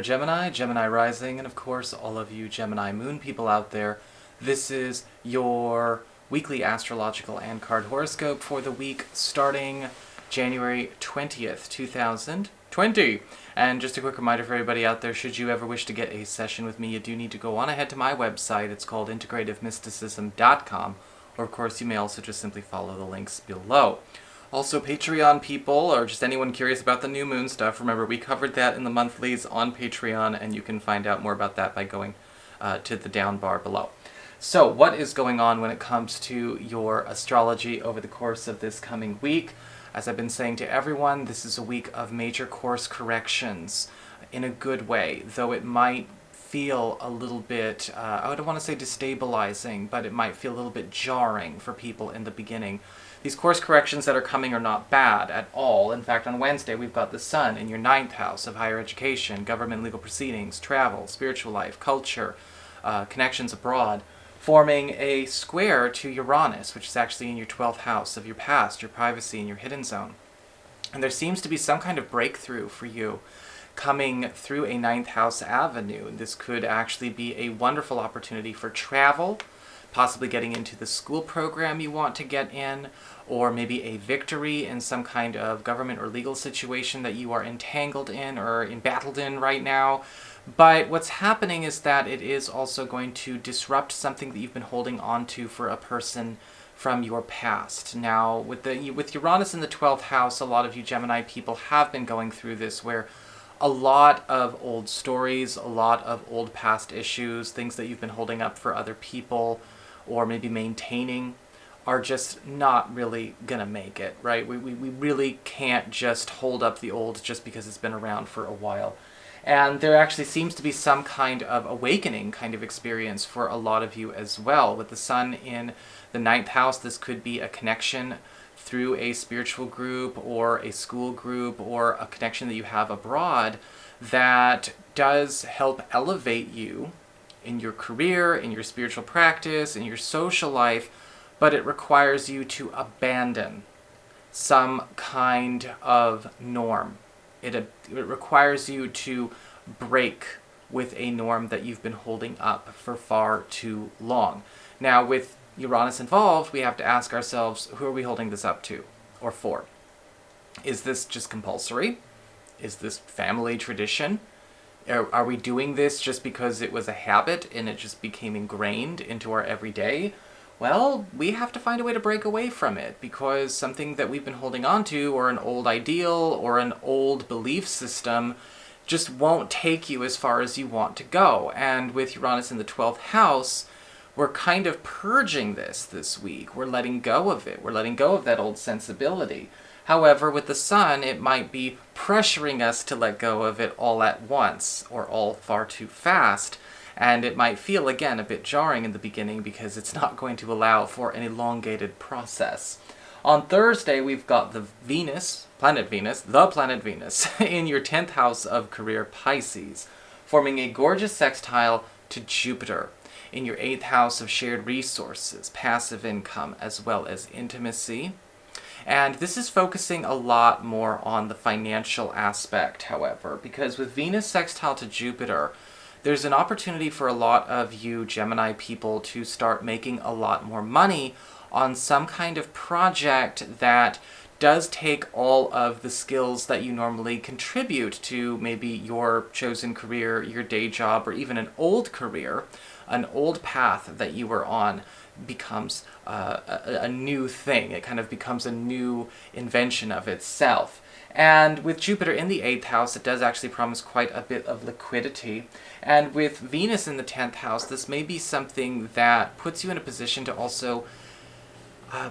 there, Gemini, Gemini Rising, and of course all of you Gemini Moon people out there. This is your weekly astrological and card horoscope for the week starting January 20th, 2020. And just a quick reminder for everybody out there, should you ever wish to get a session with me, you do need to go on ahead to my website. It's called integrativemysticism.com, or of course you may also just simply follow the links below. Also, Patreon people, or just anyone curious about the new moon stuff, remember we covered that in the monthlies on Patreon, and you can find out more about that by going to the down bar below. So, what is going on when it comes to your astrology over the course of this coming week? As I've been saying to everyone, this is a week of major course corrections in a good way, though it might feel a little bit, I don't want to say destabilizing, but it might feel a little bit jarring for people in the beginning. These course corrections that are coming are not bad at all. In fact, on Wednesday, we've got the Sun in your 9th house of higher education, government legal proceedings, travel, spiritual life, culture, connections abroad, forming a square to Uranus, which is actually in your 12th house of your past, your privacy, and your hidden zone. And there seems to be some kind of breakthrough for you coming through a 9th house avenue. This could actually be a wonderful opportunity for travel, possibly getting into the school program you want to get in, or maybe a victory in some kind of government or legal situation that you are entangled in or embattled in right now. But what's happening is that it is also going to disrupt something that you've been holding on to for a person from your past. Now, with Uranus in the 12th house, a lot of you Gemini people have been going through this, where a lot of old stories, a lot of old past issues, things that you've been holding up for other people, or maybe maintaining, are just not really gonna make it, right? We really can't just hold up the old just because it's been around for a while. And there actually seems to be some kind of awakening kind of experience for a lot of you as well. With the Sun in the 9th house, this could be a connection through a spiritual group or a school group or a connection that you have abroad that does help elevate you in your career, in your spiritual practice, in your social life, but it requires you to abandon some kind of norm. It requires you to break with a norm that you've been holding up for far too long. Now, with Uranus involved, we have to ask ourselves, who are we holding this up to or for? Is this just compulsory? Is this family tradition? Are we doing this just because it was a habit and it just became ingrained into our everyday? Well, we have to find a way to break away from it, because something that we've been holding on to, or an old ideal, or an old belief system, just won't take you as far as you want to go. And with Uranus in the 12th house, we're kind of purging this week. We're letting go of it. We're letting go of that old sensibility. However, with the Sun, it might be pressuring us to let go of it all at once, or all far too fast, and it might feel, again, a bit jarring in the beginning because it's not going to allow for an elongated process. On Thursday, we've got the planet Venus, in your 10th house of career, Pisces, forming a gorgeous sextile to Jupiter in your 8th house of shared resources, passive income, as well as intimacy. And this is focusing a lot more on the financial aspect, however, because with Venus sextile to Jupiter, there's an opportunity for a lot of you Gemini people to start making a lot more money on some kind of project that does take all of the skills that you normally contribute to maybe your chosen career, your day job, or even an old career. An old path that you were on becomes a new thing. It kind of becomes a new invention of itself. And with Jupiter in the 8th house, it does actually promise quite a bit of liquidity. And with Venus in the 10th house, this may be something that puts you in a position to also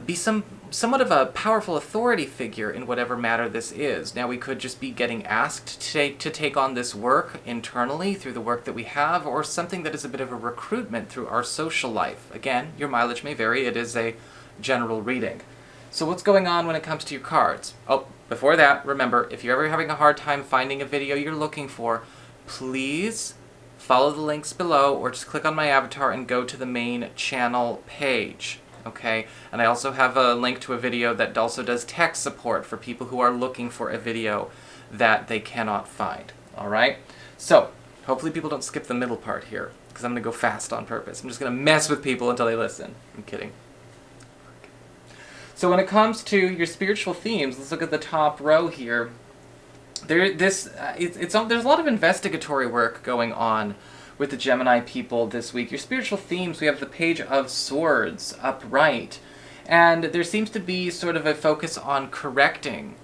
be somewhat of a powerful authority figure in whatever matter this is. Now, we could just be getting asked to take on this work internally through the work that we have, or something that is a bit of a recruitment through our social life. Again, your mileage may vary. It is a general reading. So what's going on when it comes to your cards? Oh, before that, remember, if you're ever having a hard time finding a video you're looking for, please follow the links below, or just click on my avatar and go to the main channel page. Okay, and I also have a link to a video that also does tech support for people who are looking for a video that they cannot find. Alright, so Hopefully people don't skip the middle part here, because I'm going to go fast on purpose. I'm just going to mess with people until they listen. I'm kidding. So when it comes to your spiritual themes, let's look at the top row here. There's a lot of investigatory work going on with the Gemini people this week. Your spiritual themes, we have the Page of Swords upright, and there seems to be sort of a focus on correcting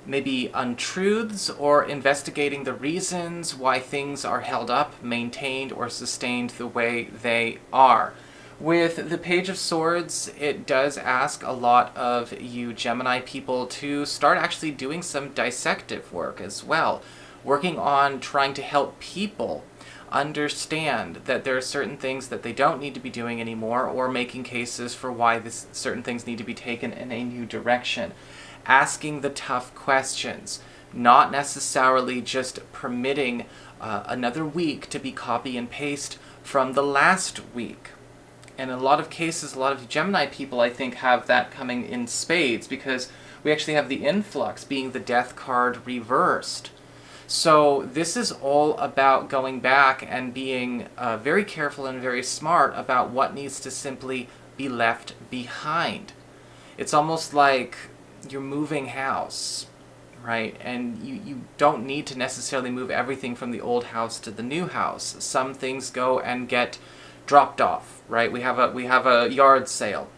maybe untruths or investigating the reasons why things are held up, maintained, or sustained the way they are. With the Page of Swords, it does ask a lot of you Gemini people to start actually doing some dissective work as well, working on trying to help people understand that there are certain things that they don't need to be doing anymore, or making cases for why certain things need to be taken in a new direction. Asking the tough questions, not necessarily just permitting another week to be copy and paste from the last week. And in a lot of cases, a lot of Gemini people, I think, have that coming in spades, because we actually have the influx being the Death card reversed. So this is all about going back and being very careful and very smart about what needs to simply be left behind. It's almost like you're moving house, right? And you don't need to necessarily move everything from the old house to the new house. Some things go and get dropped off, right? We have a yard sale.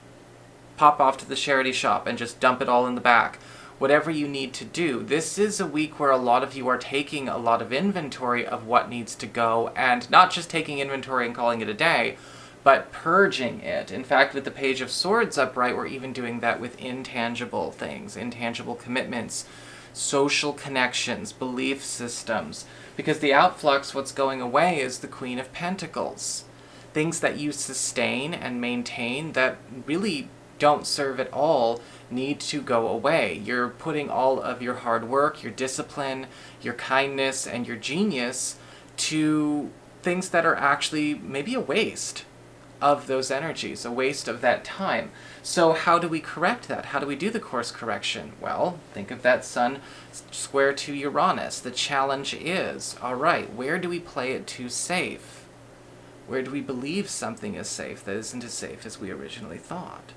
Pop off to the charity shop and just dump it all in the back. Whatever you need to do. This is a week where a lot of you are taking a lot of inventory of what needs to go, and not just taking inventory and calling it a day, but purging it. In fact, with the Page of Swords upright, we're even doing that with intangible things, intangible commitments, social connections, belief systems. Because the outflux, what's going away, is the Queen of Pentacles. Things that you sustain and maintain that really don't serve at all need to go away. You're putting all of your hard work, your discipline, your kindness, and your genius to things that are actually maybe a waste of those energies, a waste of that time. So how do we correct that? How do we do the course correction? Well, think of that Sun square to Uranus. The challenge is, all right, where do we play it too safe? Where do we believe something is safe that isn't as safe as we originally thought?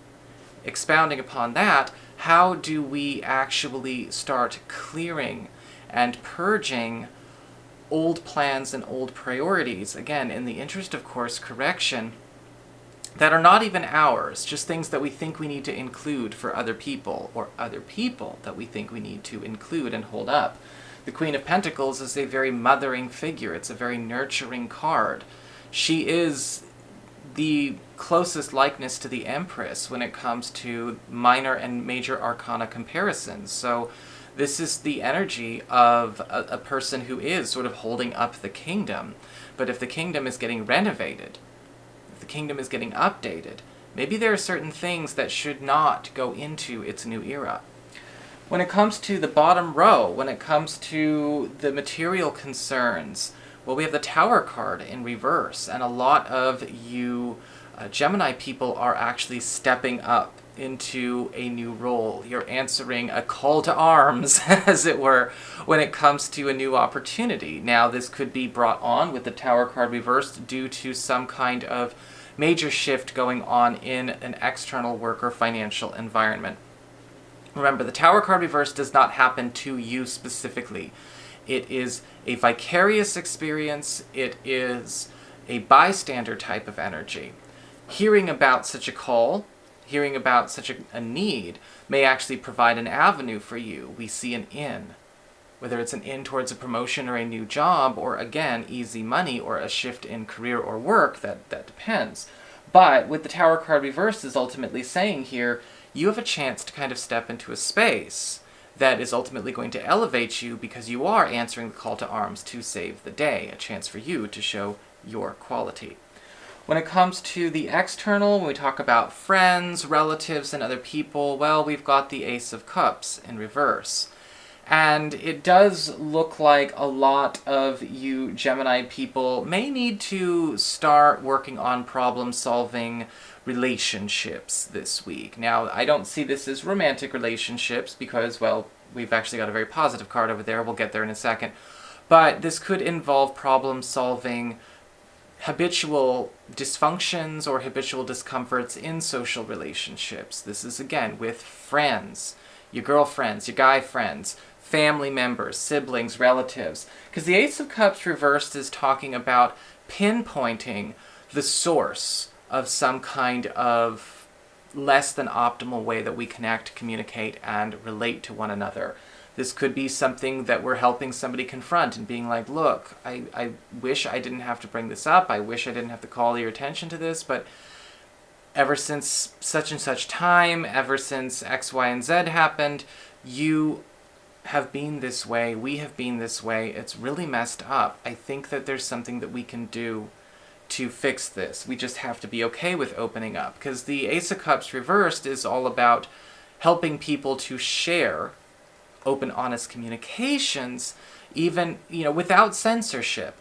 Expounding upon that, how do we actually start clearing and purging old plans and old priorities, again, in the interest of course correction, that are not even ours, just things that we think we need to include for other people, or other people that we think we need to include and hold up. The Queen of Pentacles is a very mothering figure. It's a very nurturing card. She is the closest likeness to the Empress when it comes to minor and major arcana comparisons. So this is the energy of a person who is sort of holding up the kingdom. But if the kingdom is getting renovated, if the kingdom is getting updated, maybe there are certain things that should not go into its new era. When it comes to the bottom row, when it comes to the material concerns, well, we have the Tower card in reverse, and a lot of you Gemini people are actually stepping up into a new role. You're answering a call to arms, as it were, when it comes to a new opportunity. Now, this could be brought on with the Tower card reversed due to some kind of major shift going on in an external work or financial environment. Remember, the Tower card reversed does not happen to you specifically. It is a vicarious experience. It is a bystander type of energy. Hearing about such a call, hearing about such a need, may actually provide an avenue for you. We see an in. Whether it's an in towards a promotion or a new job, or again, easy money, or a shift in career or work, that depends. But with the Tower card reversed is ultimately saying here, you have a chance to kind of step into a space that is ultimately going to elevate you, because you are answering the call to arms to save the day, a chance for you to show your quality. When it comes to the external, when we talk about friends, relatives, and other people, well, we've got the Ace of Cups in reverse. And it does look like a lot of you Gemini people may need to start working on problem-solving relationships this week. Now, I don't see this as romantic relationships because, well, we've actually got a very positive card over there. We'll get there in a second. But this could involve problem-solving, habitual dysfunctions or habitual discomforts in social relationships. This is, again, with friends, your girlfriends, your guy friends, family members, siblings, relatives. Because the Ace of Cups reversed is talking about pinpointing the source of some kind of less than optimal way that we connect, communicate, and relate to one another. This could be something that we're helping somebody confront and being like, look, I wish I didn't have to bring this up. I wish I didn't have to call your attention to this, but ever since such and such time, ever since X, Y, and Z happened, you have been this way, we have been this way. It's really messed up. I think that there's something that we can do to fix this. We just have to be okay with opening up, because the Ace of Cups reversed is all about helping people to share open, honest communications, even, without censorship,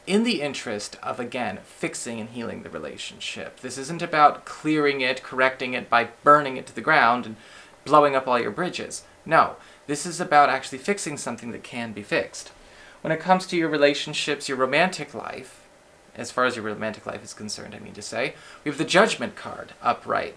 in the interest of, again, fixing and healing the relationship. This isn't about clearing it, correcting it by burning it to the ground and blowing up all your bridges. No, this is about actually fixing something that can be fixed. When it comes to your relationships, your romantic life, as far as your romantic life is concerned, I mean to say, we have the Judgment card upright.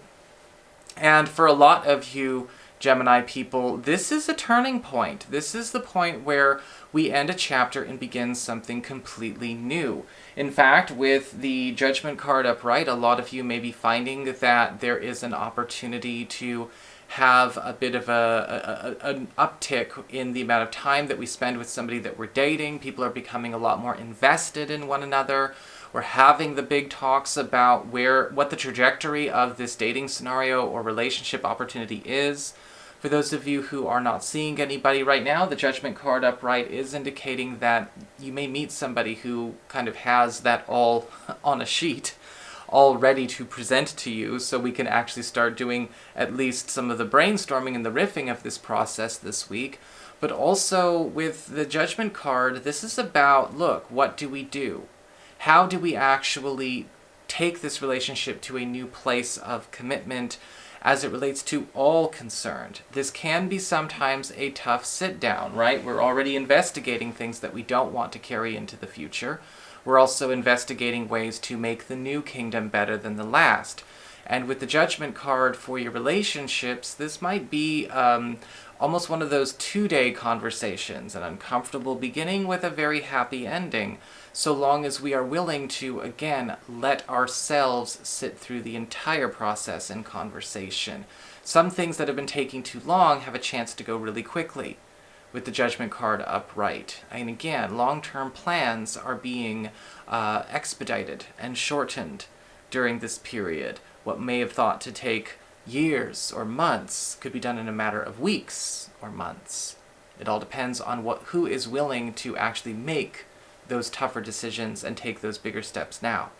And for a lot of you Gemini people, this is a turning point. This is the point where we end a chapter and begin something completely new. In fact, with the Judgment card upright, a lot of you may be finding that there is an opportunity to have a bit of an uptick in the amount of time that we spend with somebody that we're dating. People are becoming a lot more invested in one another. We're having the big talks about what the trajectory of this dating scenario or relationship opportunity is. For those of you who are not seeing anybody right now, the Judgment card upright is indicating that you may meet somebody who kind of has that all on a sheet, all ready to present to you, so we can actually start doing at least some of the brainstorming and the riffing of this process this week. But also with the Judgment card, this is about, look, what do we do? How do we actually take this relationship to a new place of commitment as it relates to all concerned? This can be sometimes a tough sit-down, right? We're already investigating things that we don't want to carry into the future. We're also investigating ways to make the new kingdom better than the last. And with the Judgment card for your relationships, this might be almost one of those two-day conversations, an uncomfortable beginning with a very happy ending, so long as we are willing to, again, let ourselves sit through the entire process in conversation. Some things that have been taking too long have a chance to go really quickly with the Judgment card upright. And again, long-term plans are being expedited and shortened during this period. What may have thought to take years or months could be done in a matter of weeks or months. It all depends on who is willing to actually make those tougher decisions and take those bigger steps now.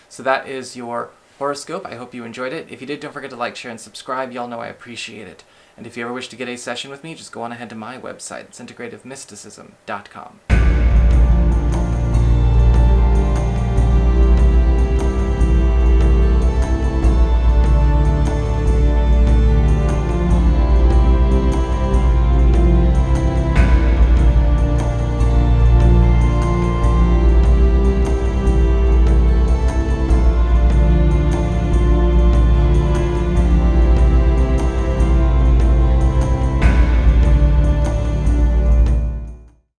So that is your horoscope. I hope you enjoyed it. If you did, don't forget to like, share, and subscribe. Y'all know I appreciate it. And if you ever wish to get a session with me, just go on ahead to my website, integrativemysticism.com.